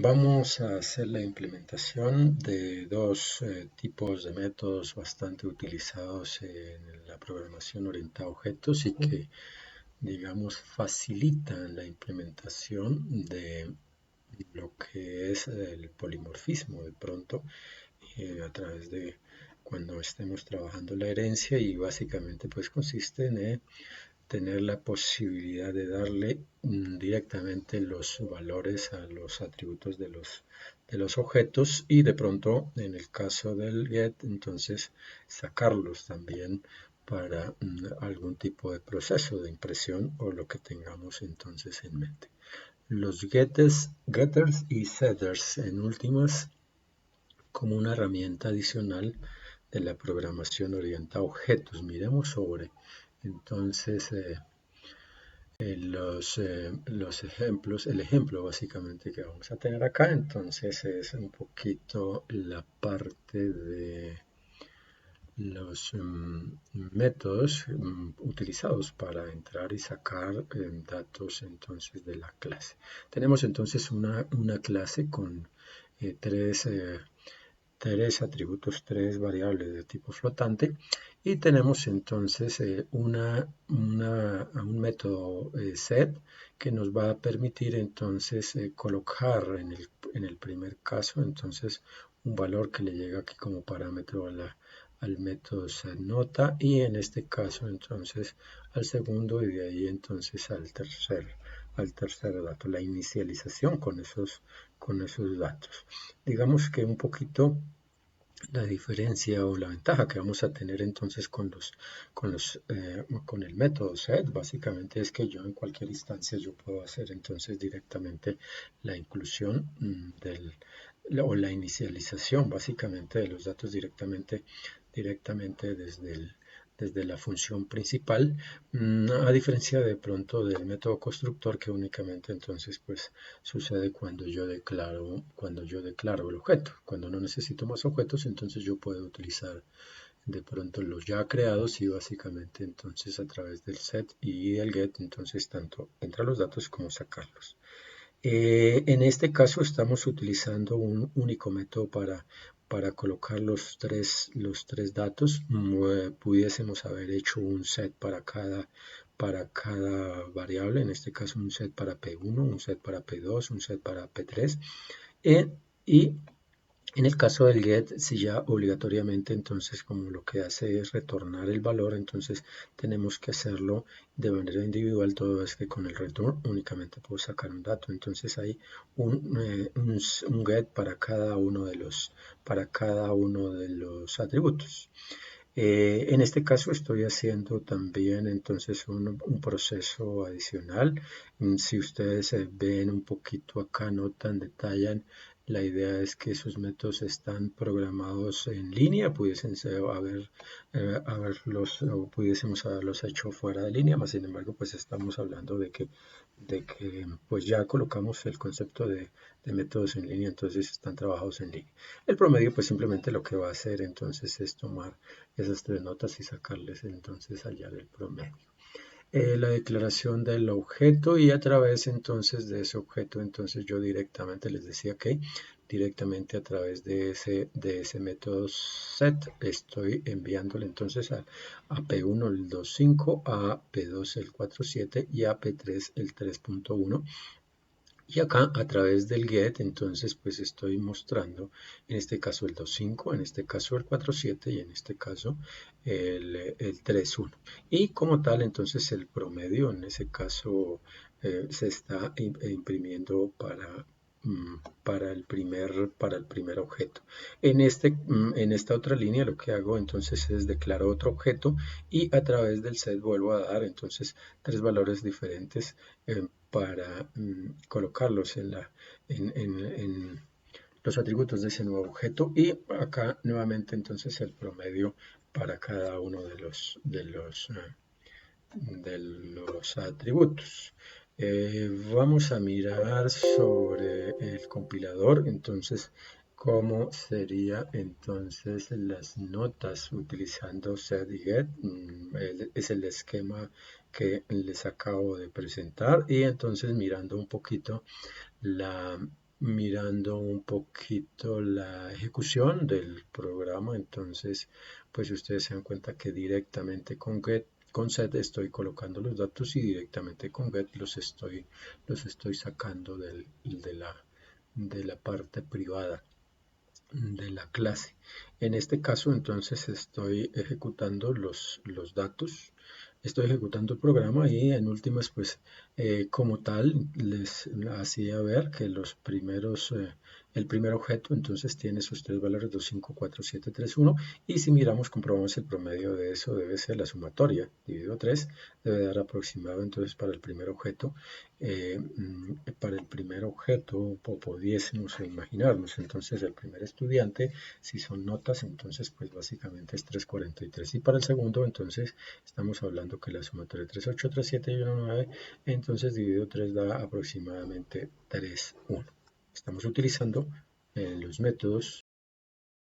Vamos a hacer la implementación de dos tipos de métodos bastante utilizados en la programación orientada a objetos y que, digamos, facilitan la implementación de lo que es el polimorfismo de pronto a través de cuando estemos trabajando la herencia y básicamente pues consiste en tener la posibilidad de darle directamente los valores a los atributos de los objetos y de pronto en el caso del get entonces sacarlos también para algún tipo de proceso de impresión o lo que tengamos entonces en mente. Los getters y setters en últimas como una herramienta adicional de la programación orientada a objetos. Miremos sobre entonces los ejemplos, el ejemplo básicamente que vamos a tener acá, entonces es un poquito la parte de los métodos utilizados para entrar y sacar datos entonces de la clase. Tenemos entonces una clase con tres atributos, tres variables de tipo flotante y tenemos entonces un método set que nos va a permitir entonces colocar en el primer caso entonces un valor que le llega aquí como parámetro al método setNota y en este caso entonces al segundo y de ahí entonces al tercer dato, la inicialización con esos datos. Digamos que un poquito la diferencia o la ventaja que vamos a tener entonces con el método set básicamente es que yo en cualquier instancia yo puedo hacer entonces directamente la inclusión o la inicialización básicamente de los datos directamente desde la función principal, a diferencia de pronto del método constructor que únicamente entonces pues sucede cuando yo declaro el objeto. Cuando no necesito más objetos, entonces yo puedo utilizar de pronto los ya creados y básicamente entonces a través del set y el get, entonces tanto entrar los datos como sacarlos. En este caso estamos utilizando un único método para colocar los tres datos. Pudiésemos haber hecho un set para cada variable, en este caso un set para P1, un set para P2, un set para P3. Y en el caso del get, si ya obligatoriamente entonces como lo que hace es retornar el valor, entonces tenemos que hacerlo de manera individual, todo es que con el return únicamente puedo sacar un dato, entonces hay un get para cada uno de los atributos. En este caso estoy haciendo también entonces un proceso adicional. Si ustedes ven un poquito acá, notan, detallan, la idea es que esos métodos están programados en línea, pudiésemos haberlos hecho fuera de línea, más sin embargo pues estamos hablando de que pues ya colocamos el concepto de métodos en línea, entonces están trabajados en línea. El promedio pues simplemente lo que va a hacer entonces es tomar esas tres notas y sacarles entonces hallar el promedio. La declaración del objeto y a través entonces de ese objeto entonces yo directamente les decía que directamente a través de ese método set estoy enviándole entonces a P1 el 2.5, a P2 el 4.7 y a P3 el 3.1. Y acá a través del get, entonces pues estoy mostrando en este caso el 2.5, en este caso el 4.7 y en este caso el 3.1. Y como tal, entonces el promedio en ese caso se está imprimiendo para el primer objeto. En esta otra línea lo que hago entonces es declaro otro objeto y a través del set vuelvo a dar entonces tres valores diferentes para colocarlos en los atributos de ese nuevo objeto y acá nuevamente entonces el promedio para cada uno de los atributos. Vamos a mirar sobre el compilador, entonces cómo sería entonces las notas utilizando set y get. Es el esquema que les acabo de presentar y entonces mirando un poquito la mirando un poquito la ejecución del programa. Entonces, pues ustedes se dan cuenta que directamente con set estoy colocando los datos y directamente con get los estoy sacando de la parte privada de la clase. En este caso, entonces, estoy ejecutando los datos, estoy ejecutando el programa y en últimas, pues, como tal, les hacía ver que el primer objeto, entonces, tiene sus tres valores 2, 5, 4, 7, 3, 1, y si miramos, comprobamos el promedio de eso, debe ser la sumatoria, dividido 3, debe dar aproximado, entonces, para el primer objeto, o pudiésemos imaginarnos, entonces el primer estudiante, si son notas, entonces pues básicamente es 343. Y para el segundo, entonces estamos hablando que la sumatoria 3, 8, 3, 7 y 1, 9, entonces dividido 3 da aproximadamente 3, 1. Estamos utilizando los métodos